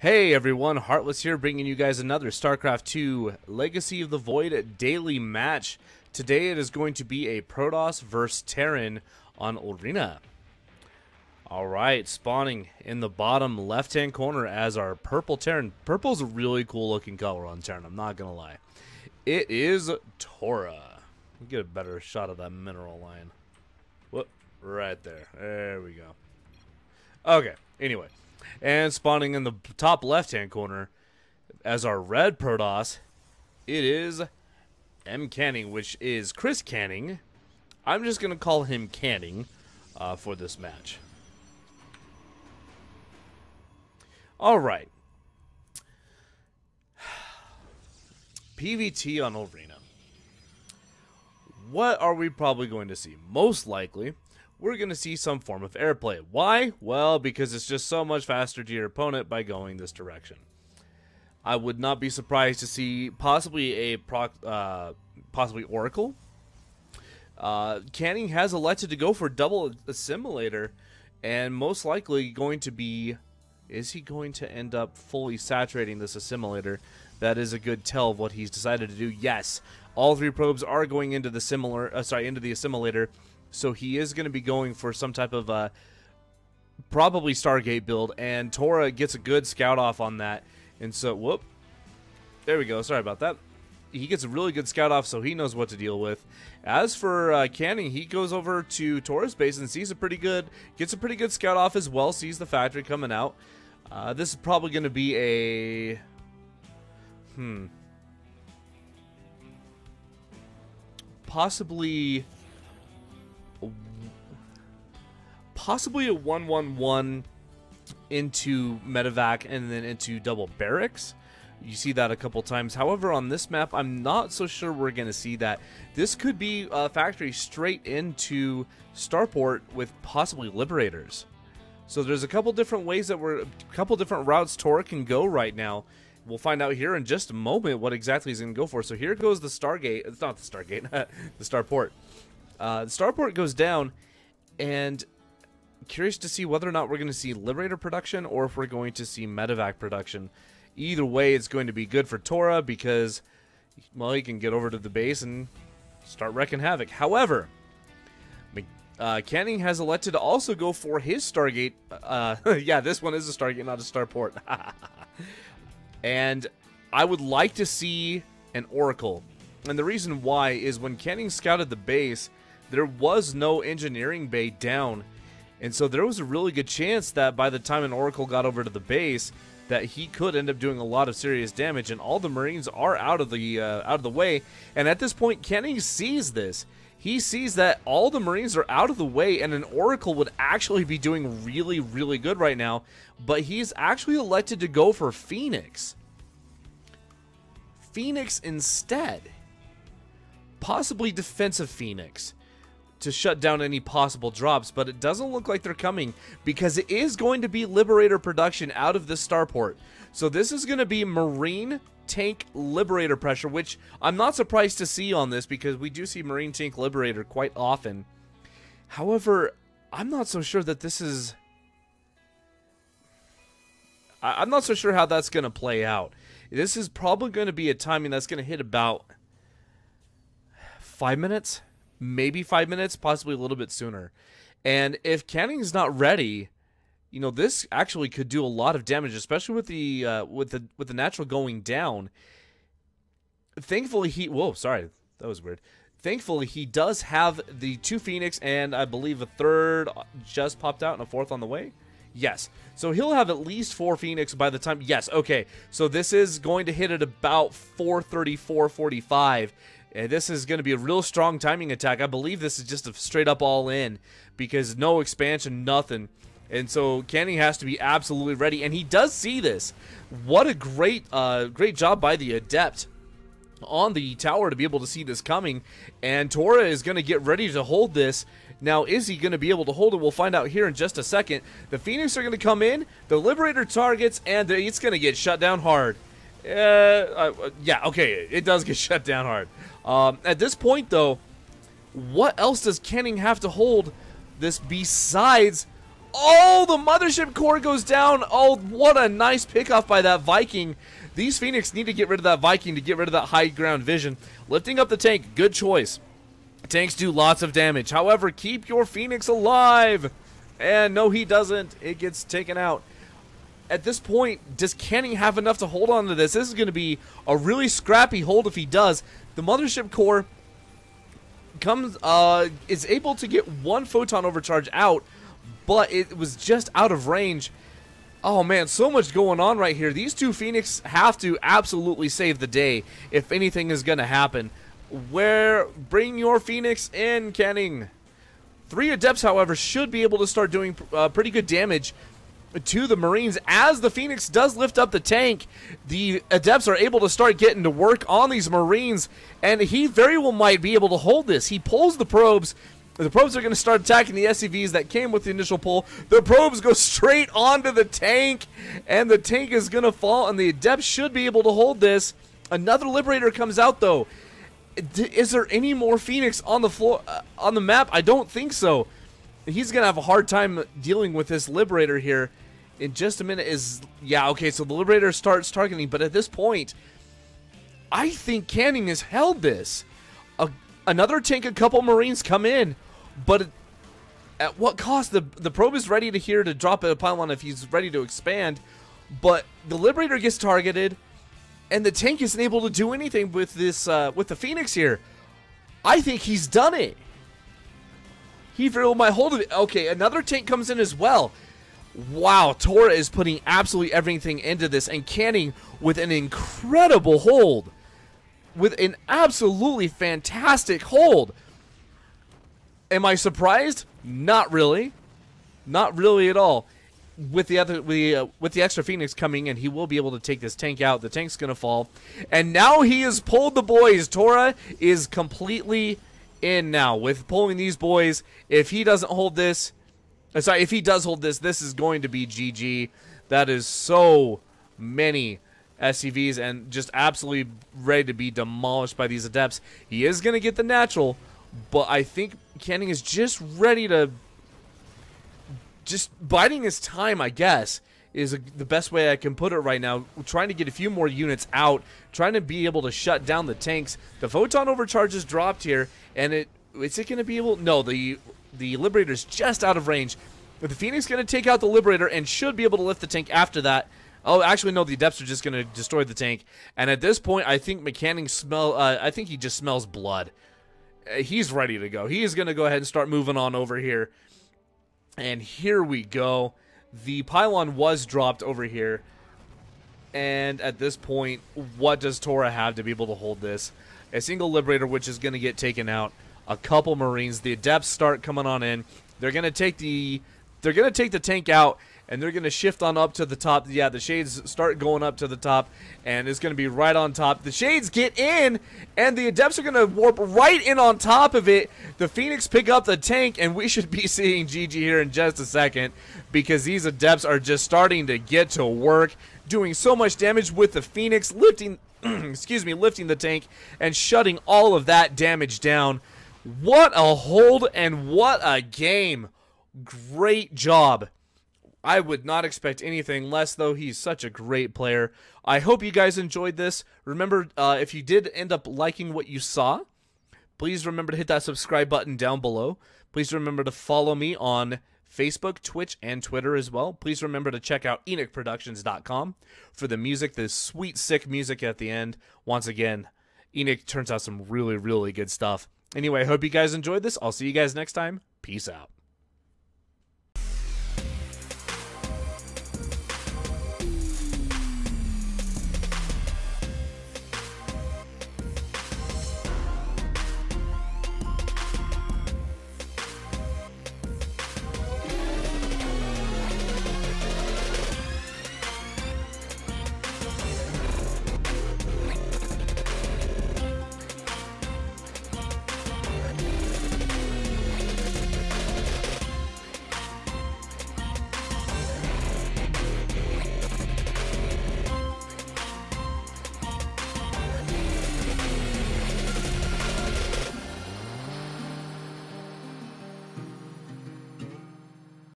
Hey everyone, Heartless here, bringing you guys another StarCraft 2 Legacy of the Void daily match. Today it is going to be a Protoss vs Terran on Ulrena. Alright, spawning in the bottom left-hand corner as our purple Terran. Purple's a really cool looking color on Terran, I'm not gonna lie. It is TorA. Get a better shot of that mineral line. Whoop, right there. There we go. Okay, anyway. And spawning in the top left-hand corner as our red Protoss, it is MCanning, which is Chris Canning. I'm just going to call him Canning for this match. Alright. PvT on Ulrena. What are we probably going to see? Most likely, we're going to see some form of airplay. Why? Well, because it's just so much faster to your opponent by going this direction. I would not be surprised to see possibly possibly Oracle. Canning has elected to go for double assimilator, and most likely going to be, is he going to end up fully saturating this assimilator? That is a good tell of what he's decided to do. Yes, all three probes are going into the into the assimilator. So he is going to be going for some type of probably Stargate build, and TorA gets a good scout off on that. And so, whoop, there we go. Sorry about that. He gets a really good scout off, so he knows what to deal with. As for Canning, he goes over to TorA's base and sees gets a pretty good scout off as well. Sees the factory coming out. This is probably going to be a possibly a 1-1-1 into medevac and then into double barracks. You see that a couple times. However, on this map, I'm not so sure we're going to see that. This could be a factory straight into starport with possibly liberators. So there's a couple different ways that different routes TorA can go right now. We'll find out here in just a moment what exactly he's going to go for. So here goes the Stargate. It's not the Stargate, the starport. The starport goes down, and curious to see whether or not we're going to see Liberator production or if we're going to see medevac production. Either way, it's going to be good for TorA because, well, he can get over to the base and start wrecking havoc. However, Canning has elected to also go for his Stargate. Yeah, this one is a Stargate, not a starport. And I would like to see an Oracle. And the reason why is when Canning scouted the base, there was no engineering bay down. And so there was a really good chance that by the time an Oracle got over to the base, that he could end up doing a lot of serious damage, and all the Marines are out of the way. And at this point, Canning sees this. He sees that all the Marines are out of the way, and an Oracle would actually be doing really, really good right now. But he's actually elected to go for Phoenix. Phoenix instead. Possibly defensive Phoenix to shut down any possible drops, but it doesn't look like they're coming because it is going to be Liberator production out of this starport. So this is going to be Marine tank Liberator pressure, which I'm not surprised to see on this because we do see Marine tank Liberator quite often. However, I'm not so sure that this is... I'm not so sure how that's going to play out. This is probably going to be a timing that's going to hit about 5 minutes? Maybe 5 minutes, possibly a little bit sooner. And if Canning's not ready, you know, this actually could do a lot of damage, especially with the natural going down. Thankfully, whoa, sorry, that was weird. Thankfully, he does have the 2 Phoenix, and I believe a 3rd just popped out and a 4th on the way. Yes, so he'll have at least 4 Phoenix by the time. Yes, okay, so this is going to hit at about 4:30, 4:45. And this is going to be a real strong timing attack. I believe this is just a straight up all in because no expansion, nothing. And so Canning has to be absolutely ready, and he does see this. What a great job by the Adept on the tower to be able to see this coming. And TorA is going to get ready to hold this. Now, is he going to be able to hold it? We'll find out here in just a second. The Phoenix are going to come in, the Liberator targets, and it's going to get shut down hard. Yeah, okay, it does get shut down hard. At this point, though, what else does Canning have to hold this besides Oh, the mothership core goes down. Oh, what a nice pickoff by that Viking. These Phoenix need to get rid of that Viking to get rid of that high ground vision. Lifting up the tank, good choice. Tanks do lots of damage. However, keep your Phoenix alive. And no, he doesn't. It gets taken out. At this point, does Canning have enough to hold on to this? This is going to be a really scrappy hold if he does. The mothership core is able to get one photon overcharge out, but it was just out of range. Oh man, so much going on right here. These two Phoenix have to absolutely save the day if anything is going to happen. Bring your Phoenix in, Canning. 3 Adepts, however, should be able to start doing pretty good damage to the Marines. As the Phoenix does lift up the tank, the Adepts are able to start getting to work on these Marines, and he very well might be able to hold this. He pulls the probes. The probes are going to start attacking the SCVs that came with the initial pull. The probes go straight onto the tank, and the tank is going to fall, and the Adepts should be able to hold this. Another Liberator comes out, though. Is there any more Phoenix on the floor, on the map? I don't think so. He's going to have a hard time dealing with this Liberator here. In just a minute yeah, okay, so the Liberator starts targeting, but at this point, I think Canning has held this. Another tank, a couple Marines come in, but at what cost? The probe is ready to drop a pylon if he's ready to expand, but the Liberator gets targeted, and the tank isn't able to do anything with this with the Phoenix here. I think he's done it. He very well might hold it. Okay, another tank comes in as well. Wow, TorA is putting absolutely everything into this, and Canning with an incredible hold. With an absolutely fantastic hold. Am I surprised? Not really. Not really at all. With the extra Phoenix coming in, he will be able to take this tank out. The tank's going to fall. And now he has pulled the boys. TorA is completely in now with pulling these boys. If he doesn't hold this, sorry, if he does hold this, this is going to be GG. That is so many SCVs and just absolutely ready to be demolished by these Adepts. He is going to get the natural, but I think Canning is just ready to biding his time, I guess, is the best way I can put it right now. Trying to get a few more units out, trying to be able to shut down the tanks. The photon overcharge is dropped here, and is it going to be able? No, the Liberator's just out of range. But the Phoenix is going to take out the Liberator and should be able to lift the tank after that. Oh, actually, no, the Adepts are just going to destroy the tank. And at this point, I think MCanning I think he just smells blood. He's ready to go. He is going to go ahead and start moving on over here. And here we go. The pylon was dropped over here. And at this point, what does TorA have to be able to hold this? A single Liberator, which is going to get taken out. A couple Marines. The Adepts start coming on in. They're going to take the tank out, and they're going to shift on up to the top. Yeah, the Shades start going up to the top, and it's going to be right on top. The Shades get in, and the Adepts are going to warp right in on top of it. The Phoenix pick up the tank, and we should be seeing GG here in just a second, because these Adepts are just starting to get to work, doing so much damage with the Phoenix, lifting, excuse me, lifting the tank, and shutting all of that damage down. What a hold, and what a game. Great job. I would not expect anything less, though. He's such a great player. I hope you guys enjoyed this. Remember, if you did end up liking what you saw, please remember to hit that subscribe button down below. Please remember to follow me on Facebook, Twitch, and Twitter as well. Please remember to check out EnochProductions.com for the music, the sweet, sick music at the end. Once again, Enoch turns out some really, really good stuff. Anyway, I hope you guys enjoyed this. I'll see you guys next time. Peace out.